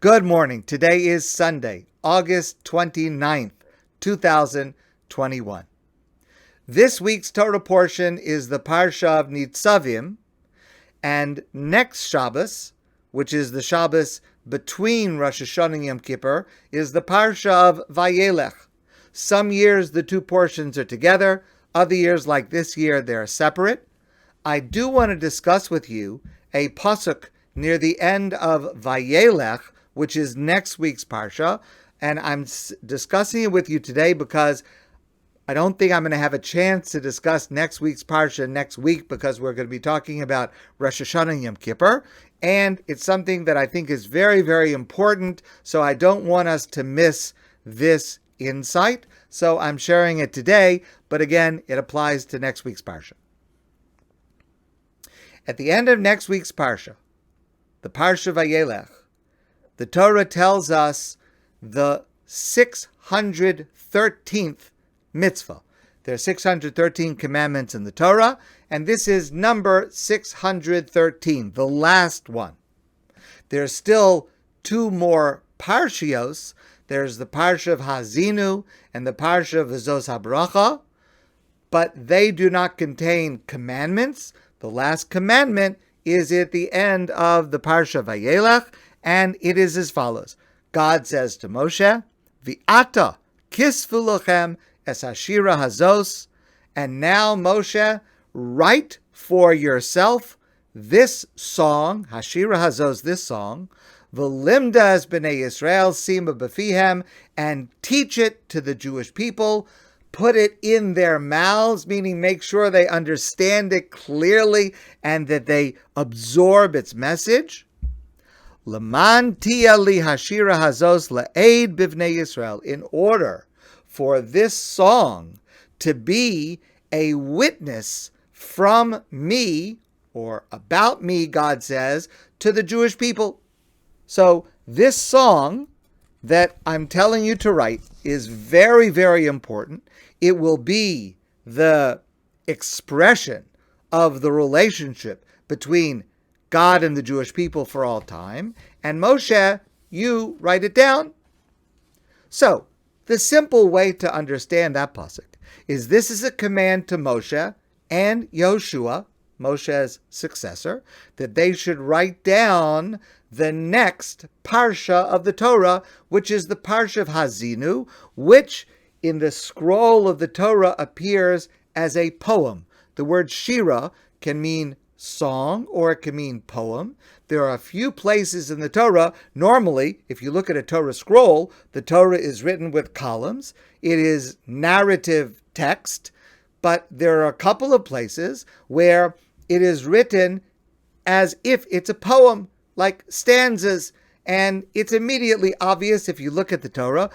Good morning. Today is Sunday, August 29th, 2021. This week's Torah portion is the Parsha of Nitzavim, and next Shabbos, which is the Shabbos between Rosh Hashanah and Yom Kippur, is the Parsha of Vayelech. Some years the two portions are together, other years like this year they're separate. I do want to discuss with you a pasuk near the end of Vayelech, which is next week's Parsha, and I'm discussing it with you today because I don't think I'm going to have a chance to discuss next week's Parsha next week because we're going to be talking about Rosh Hashanah and Yom Kippur, and it's something that I think is very, very important, so I don't want us to miss this insight, so I'm sharing it today, but again, it applies to next week's Parsha. At the end of next week's Parsha, the Parsha Vayelech, the Torah tells us the 613th mitzvah. There are 613 commandments in the Torah, and this is number 613, the last one. There's still two more parshios. There's the Parsha of Hazinu and the Parsha of V'zos HaBracha, but they do not contain commandments. The last commandment is at the end of the Parsha Vayelech, and it is as follows. God says to Moshe, V'ata kisvu lochem es hashira hazos, and now Moshe, write for yourself this song, hashira hazos, this song, v'limda es b'nei Yisrael sima b'fihem, and teach it to the Jewish people, put it in their mouths, meaning make sure they understand it clearly and that they absorb its message. L'man tia li hashira hazos la'ed bivnei Yisrael, in order for this song to be a witness from me, or about me, God says, to the Jewish people. So this song that I'm telling you to write is very, very important. It will be the expression of the relationship between God and the Jewish people for all time. And Moshe, you write it down. So, the simple way to understand that pasuk is this is a command to Moshe and Yoshua, Moshe's successor, that they should write down the next parsha of the Torah, which is the parsha of Hazinu, which in the scroll of the Torah appears as a poem. The word shira can mean song or it can mean poem. There are a few places in the Torah. Normally, if you look at a Torah scroll, the Torah is written with columns. It is narrative text, but there are a couple of places where it is written as if it's a poem, like stanzas, and it's immediately obvious if you look at the Torah.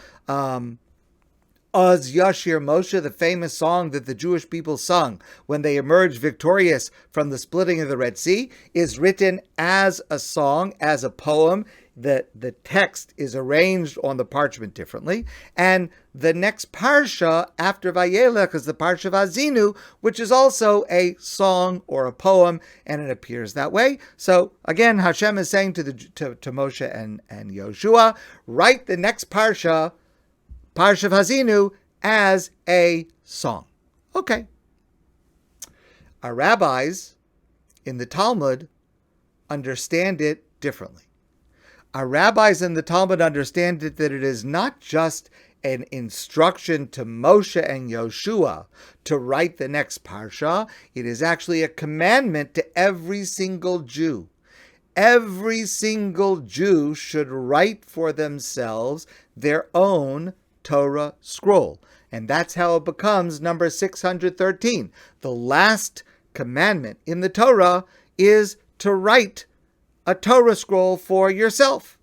Az Yashir Moshe, the famous song that the Jewish people sung when they emerged victorious from the splitting of the Red Sea, is written as a song, as a poem. The text is arranged on the parchment differently. And the next parsha after Vayelech is the Parsha of Hazinu, which is also a song or a poem, and it appears that way. So again, Hashem is saying to Moshe and Yoshua, write the next parsha of Hazinu, as a song. Okay. Our rabbis in the Talmud understand it differently. Our rabbis in the Talmud understand it that it is not just an instruction to Moshe and Yoshua to write the next parsha. It is actually a commandment to every single Jew. Every single Jew should write for themselves their own Torah scroll. And that's how it becomes number 613. The last commandment in the Torah is to write a Torah scroll for yourself.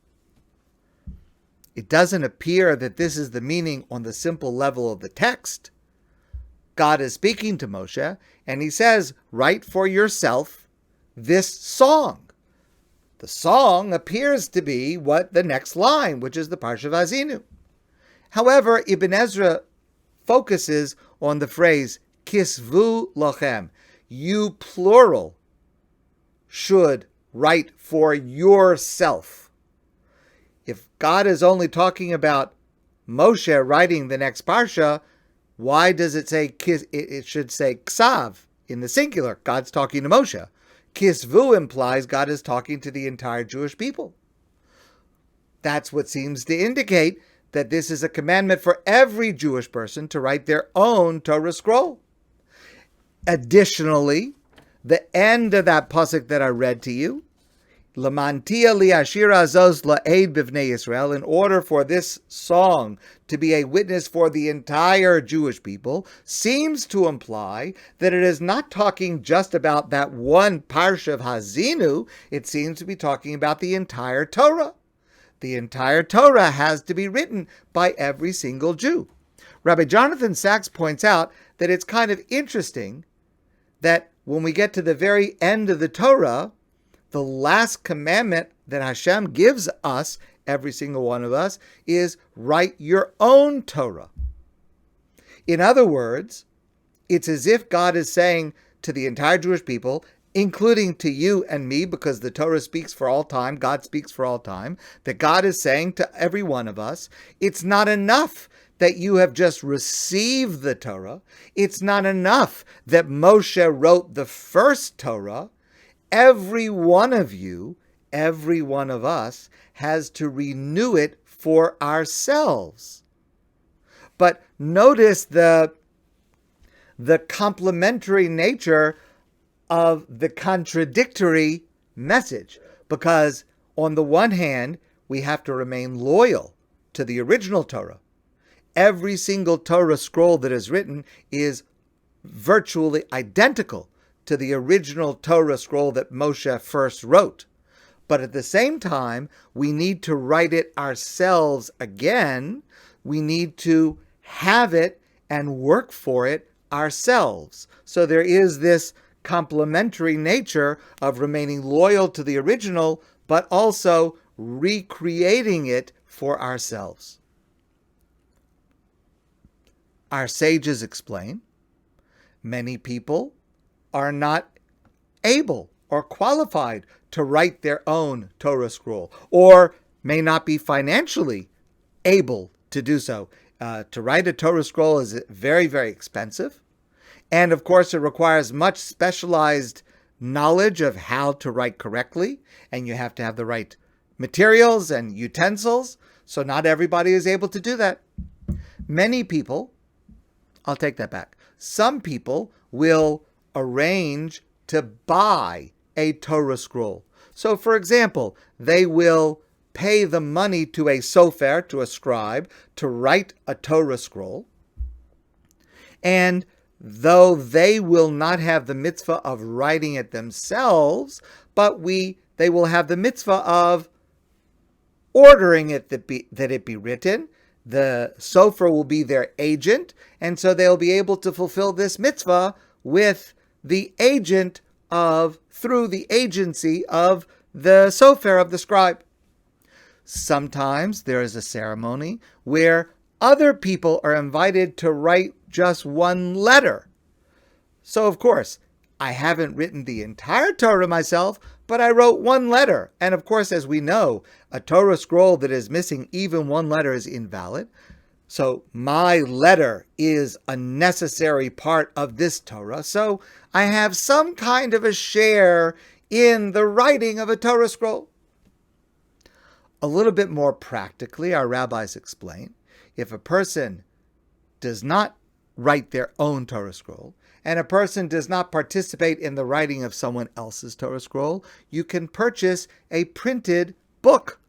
It doesn't appear that this is the meaning on the simple level of the text. God is speaking to Moshe, and he says, write for yourself this song. The song appears to be what the next line, which is the Parsha of Hazinu. However, Ibn Ezra focuses on the phrase, kisvu lochem. You, plural, should write for yourself. If God is only talking about Moshe writing the next parsha, why does it say it should say ksav in the singular? God's talking to Moshe. Kisvu implies God is talking to the entire Jewish people. That's what seems to indicate that this is a commandment for every Jewish person to write their own Torah scroll. Additionally, the end of that pasuk that I read to you, Lamantia liashira azos la'ed bivnei Yisrael, in order for this song to be a witness for the entire Jewish people, seems to imply that it is not talking just about that one parsha of Hazinu. It seems to be talking about the entire Torah. The entire Torah has to be written by every single Jew. Rabbi Jonathan Sachs points out that it's kind of interesting that when we get to the very end of the Torah, the last commandment that Hashem gives us, every single one of us, is write your own Torah. In other words, it's as if God is saying to the entire Jewish people, including to you and me, because the Torah speaks for all time, God speaks for all time, that God is saying to every one of us, it's not enough that you have just received the Torah. It's not enough that Moshe wrote the first Torah. Every one of you, every one of us, has to renew it for ourselves. But notice the complementary nature of the contradictory message, because on the one hand, we have to remain loyal to the original Torah. Every single Torah scroll that is written is virtually identical to the original Torah scroll that Moshe first wrote. But at the same time, we need to write it ourselves again. We need to have it and work for it ourselves. So there is this complementary nature of remaining loyal to the original, but also recreating it for ourselves. Our sages explain, many people are not able or qualified to write their own Torah scroll, or may not be financially able to do so. To write a Torah scroll is very, very expensive. And of course, it requires much specialized knowledge of how to write correctly. And you have to have the right materials and utensils. So not everybody is able to do that. Many people, I'll take that back. Some people will arrange to buy a Torah scroll. So, for example, they will pay the money to a sofer, to a scribe, to write a Torah scroll. And though they will not have the mitzvah of writing it themselves, but they will have the mitzvah of ordering it that it be written. The sofer will be their agent, and so they'll be able to fulfill this mitzvah with the agent through the agency of the sofer, of the scribe. Sometimes there is a ceremony where other people are invited to write just one letter. So, of course, I haven't written the entire Torah myself, but I wrote one letter. And of course, as we know, a Torah scroll that is missing even one letter is invalid. So my letter is a necessary part of this Torah. So I have some kind of a share in the writing of a Torah scroll. A little bit more practically, our rabbis explain, if a person does not write their own Torah scroll, and a person does not participate in the writing of someone else's Torah scroll, you can purchase a printed book,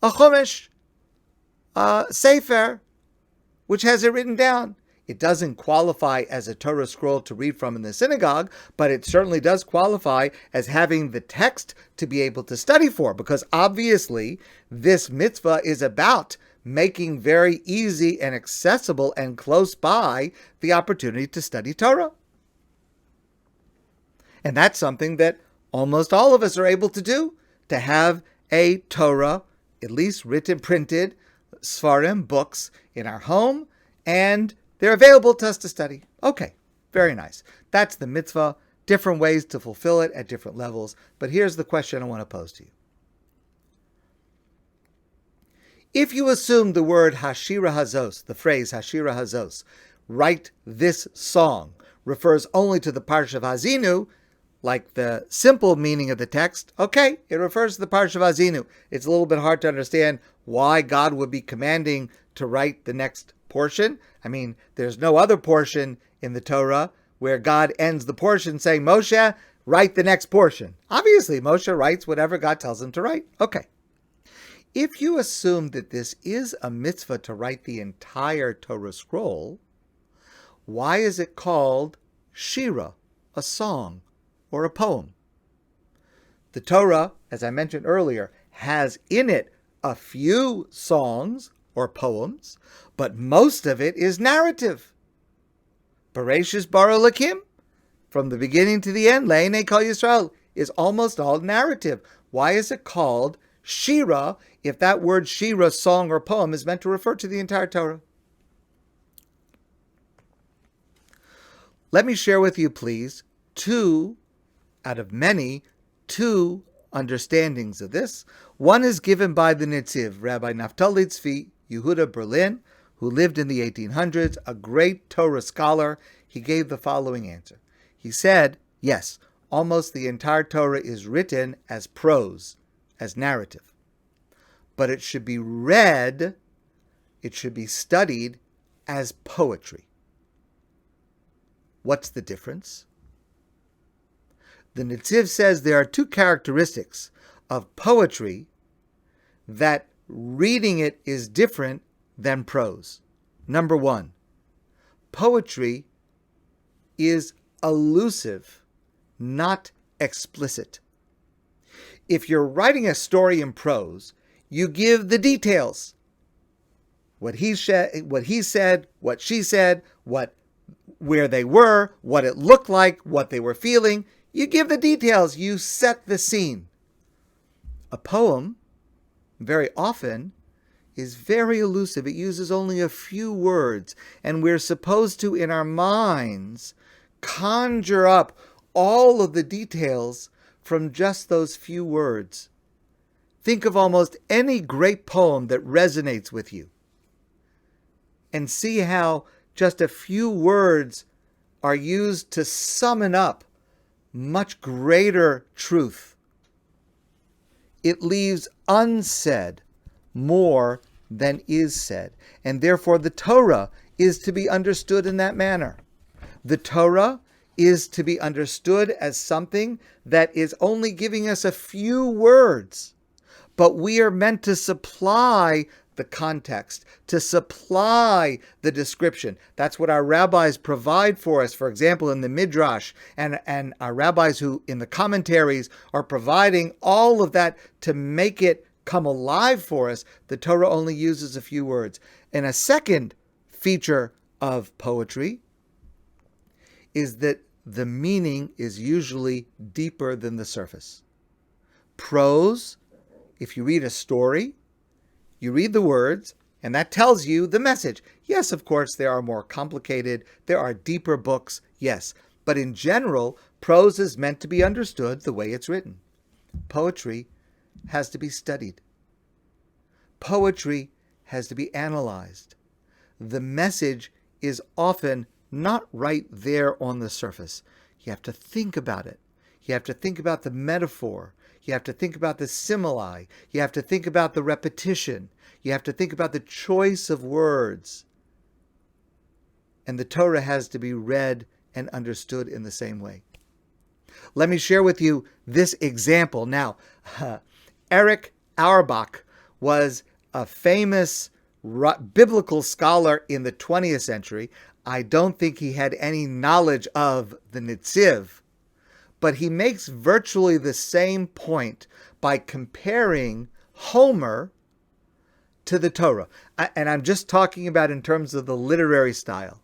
a chumash, a sefer, which has it written down. It doesn't qualify as a Torah scroll to read from in the synagogue, but it certainly does qualify as having the text to be able to study for, because obviously this mitzvah is about making very easy and accessible and close by the opportunity to study Torah. And that's something that almost all of us are able to do, to have a Torah, at least written, printed, Sfarim, books in our home, and they're available to us to study. Okay, very nice. That's the mitzvah, different ways to fulfill it at different levels. But here's the question I want to pose to you. If you assume the word Hashira Hazos, the phrase Hashira Hazos, write this song, refers only to the Parsha of Hazinu, like the simple meaning of the text, okay, it refers to the Parsha of Hazinu. It's a little bit hard to understand why God would be commanding to write the next portion. I mean, there's no other portion in the Torah where God ends the portion saying, Moshe, write the next portion. Obviously, Moshe writes whatever God tells him to write. Okay. If you assume that this is a mitzvah to write the entire Torah scroll, why is it called shira, a song or a poem? The Torah, as I mentioned earlier, has in it a few songs or poems, but most of it is narrative. Bereshis bara Elokim, from the beginning to the end, Le'enei Kol Yisrael, is almost all narrative. Why is it called shira if that word shira, song or poem, is meant to refer to the entire Torah? Let me share with you, please, two out of many, two understandings of this. One is given by the Nitziv, Rabbi Naftali Tzvi Yehuda Berlin, who lived in the 1800s, a great Torah scholar. He gave the following answer. He said, yes, almost the entire Torah is written as prose, as narrative. But it should be read, it should be studied as poetry. What's the difference? The Nitziv says there are two characteristics of poetry that reading it is different than prose. Number one, poetry is elusive, not explicit. If you're writing a story in prose, you give the details. What he said, what she said, where they were, what it looked like, what they were feeling. You give the details. You set the scene. A poem, very often, is very elusive. It uses only a few words, and we're supposed to, in our minds, conjure up all of the details from just those few words. Think of almost any great poem that resonates with you, and see how just a few words are used to summon up much greater truth. It leaves unsaid more than is said, and therefore the Torah is to be understood in that manner. The Torah is to be understood as something that is only giving us a few words, but we are meant to supply the context, to supply the description. That's what our rabbis provide for us, for example, in the Midrash, and our rabbis who, in the commentaries, are providing all of that to make it come alive for us. The Torah only uses a few words. And a second feature of poetry is that the meaning is usually deeper than the surface. Prose, if you read a story, you read the words, and that tells you the message. Yes, of course, there are more complicated, there are deeper books, yes. But in general, prose is meant to be understood the way it's written. Poetry has to be studied. Poetry has to be analyzed. The message is often not right there on the surface. You have to think about it. You have to think about the metaphor. You have to think about the simile. You have to think about the repetition. You have to think about the choice of words. And the Torah has to be read and understood in the same way. Let me share with you this example. Now, Eric Auerbach was a famous biblical scholar in the 20th century. I don't think he had any knowledge of the Nitziv, but he makes virtually the same point by comparing Homer to the Torah. And I'm just talking about in terms of the literary style.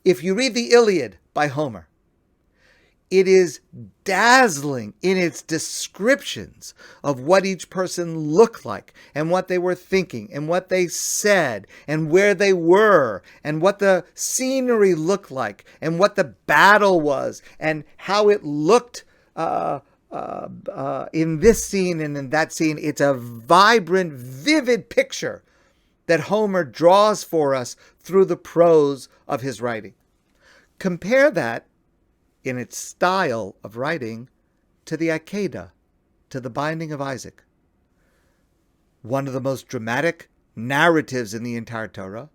If you read the Iliad by Homer, it is dazzling in its descriptions of what each person looked like and what they were thinking and what they said and where they were and what the scenery looked like and what the battle was and how it looked in this scene and in that scene. It's a vibrant, vivid picture that Homer draws for us through the prose of his writing. Compare that in its style of writing to the Akedah, to the Binding of Isaac. One of the most dramatic narratives in the entire Torah.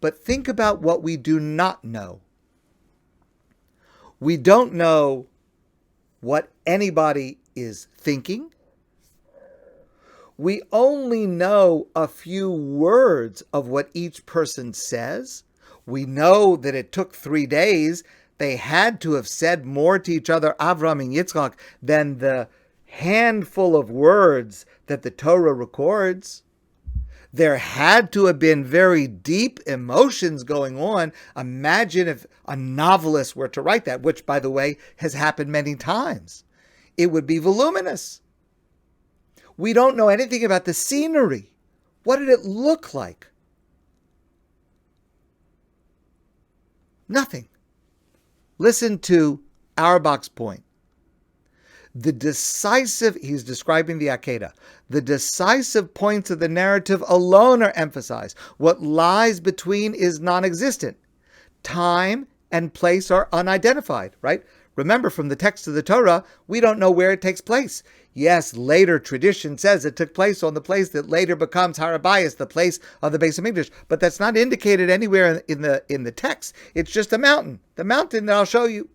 But think about what we do not know. We don't know what anybody is thinking. We only know a few words of what each person says. We know that it took 3 days. They had to have said more to each other, Avram and Yitzchak, than the handful of words that the Torah records. There had to have been very deep emotions going on. Imagine if a novelist were to write that, which, by the way, has happened many times. It would be voluminous. We don't know anything about the scenery. What did it look like? Nothing. Listen to Auerbach's point. He's describing the Akedah. The decisive points of the narrative alone are emphasized. What lies between is non-existent. Time and place are unidentified, right? Remember, from the text of the Torah, we don't know where it takes place. Yes, later tradition says it took place on the place that later becomes Har HaBayis, the place of the Beis HaMikdash, but that's not indicated anywhere in the text. It's just a mountain. The mountain that I'll show you.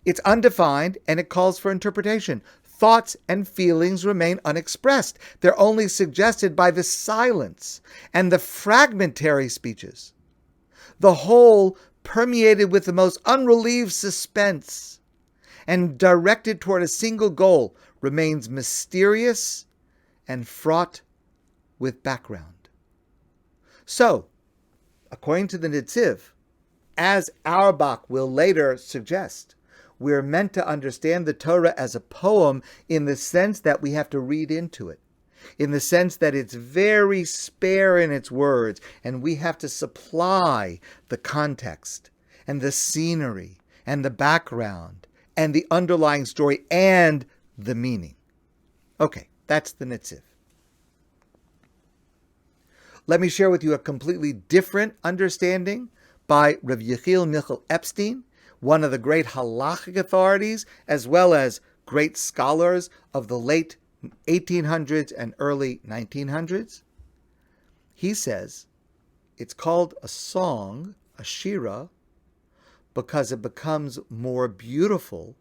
It's undefined and it calls for interpretation. Thoughts and feelings remain unexpressed. They're only suggested by the silence and the fragmentary speeches. The whole permeated with the most unrelieved suspense and directed toward a single goal remains mysterious and fraught with background. So, according to the Nitziv, as Auerbach will later suggest, we're meant to understand the Torah as a poem in the sense that we have to read into it, in the sense that it's very spare in its words, and we have to supply the context and the scenery and the background and the underlying story and the meaning. Okay, that's the Nitziv. Let me share with you a completely different understanding by Rav Yechiel Michal Epstein, one of the great halachic authorities, as well as great scholars of the late 1800s and early 1900s. He says it's called a song, a shira, because it becomes more beautiful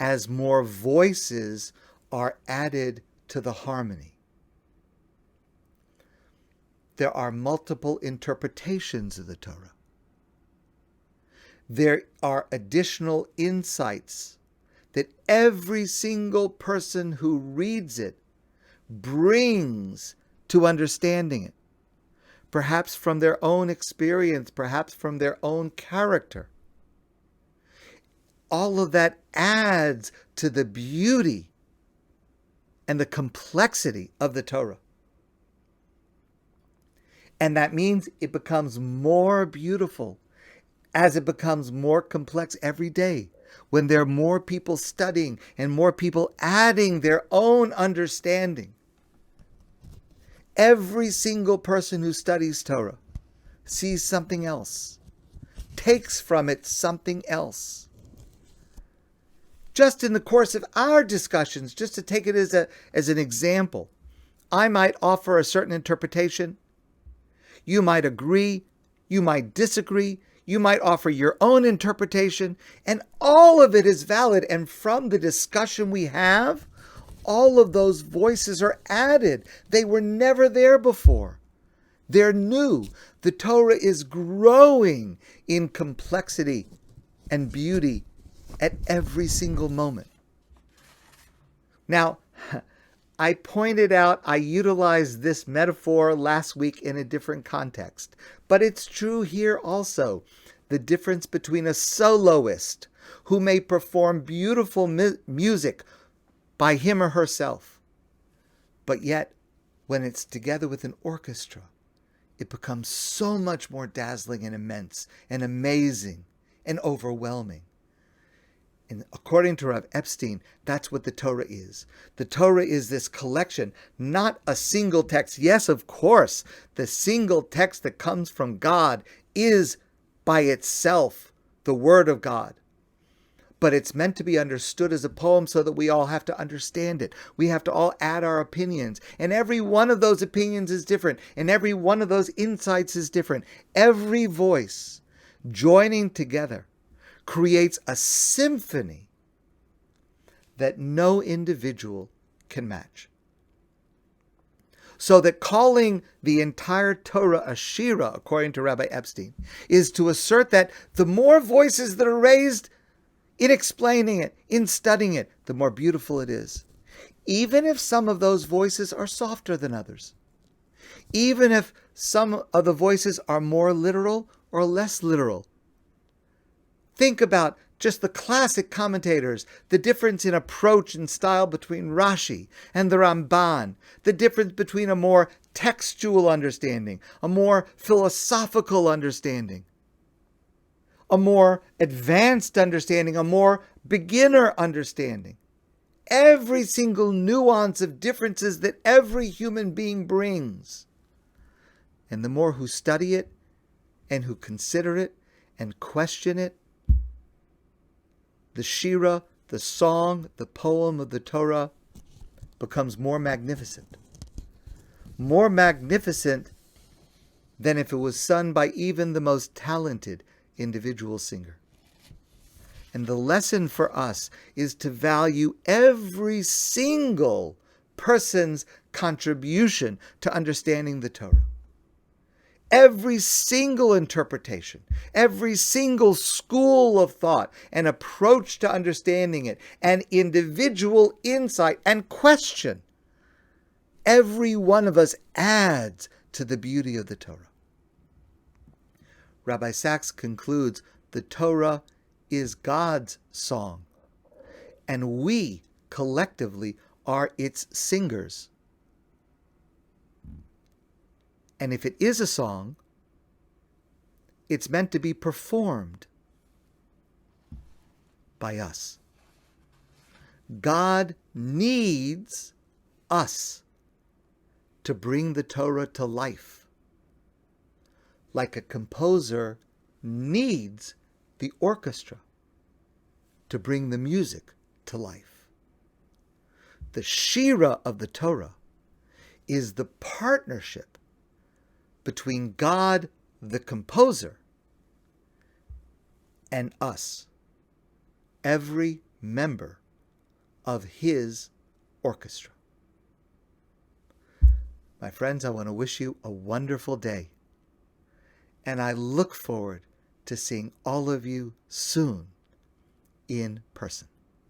as more voices are added to the harmony. There are multiple interpretations of the Torah. There are additional insights that every single person who reads it brings to understanding it, perhaps from their own experience, perhaps from their own character. All of that adds to the beauty and the complexity of the Torah. And that means it becomes more beautiful as it becomes more complex every day, when there are more people studying and more people adding their own understanding. Every single person who studies Torah sees something else, takes from it something else. Just in the course of our discussions, just to take it as an example, I might offer a certain interpretation. You might agree, you might disagree, you might offer your own interpretation, and all of it is valid. And from the discussion we have, all of those voices are added. They were never there before. They're new. The Torah is growing in complexity and beauty at every single moment. Now, I pointed out, I utilized this metaphor last week in a different context, but it's true here also. The difference between a soloist who may perform beautiful music by him or herself, but yet when it's together with an orchestra, it becomes so much more dazzling and immense and amazing and overwhelming. And according to Rav Epstein, that's what the Torah is. The Torah is this collection, not a single text. Yes, of course, the single text that comes from God is by itself the Word of God. But it's meant to be understood as a poem so that we all have to understand it. We have to all add our opinions. And every one of those opinions is different. And every one of those insights is different. Every voice joining together creates a symphony that no individual can match. So that calling the entire Torah a Shira, according to Rabbi Epstein, is to assert that the more voices that are raised in explaining it, in studying it, the more beautiful it is. Even if some of those voices are softer than others. Even if some of the voices are more literal or less literal. Think about just the classic commentators, the difference in approach and style between Rashi and the Ramban, the difference between a more textual understanding, a more philosophical understanding, a more advanced understanding, a more beginner understanding. Every single nuance of differences that every human being brings. And the more who study it and who consider it and question it, the Shira, the song, the poem of the Torah becomes more magnificent. More magnificent than if it was sung by even the most talented individual singer. And the lesson for us is to value every single person's contribution to understanding the Torah. Every single interpretation, every single school of thought and approach to understanding it, and individual insight and question, every one of us adds to the beauty of the Torah. Rabbi Sachs concludes, the Torah is God's song, and we collectively are its singers. And if it is a song, it's meant to be performed by us. God needs us to bring the Torah to life, like a composer needs the orchestra to bring the music to life. The Shira of the Torah is the partnership between God, the composer, and us, every member of his orchestra. My friends, I want to wish you a wonderful day, and I look forward to seeing all of you soon in person.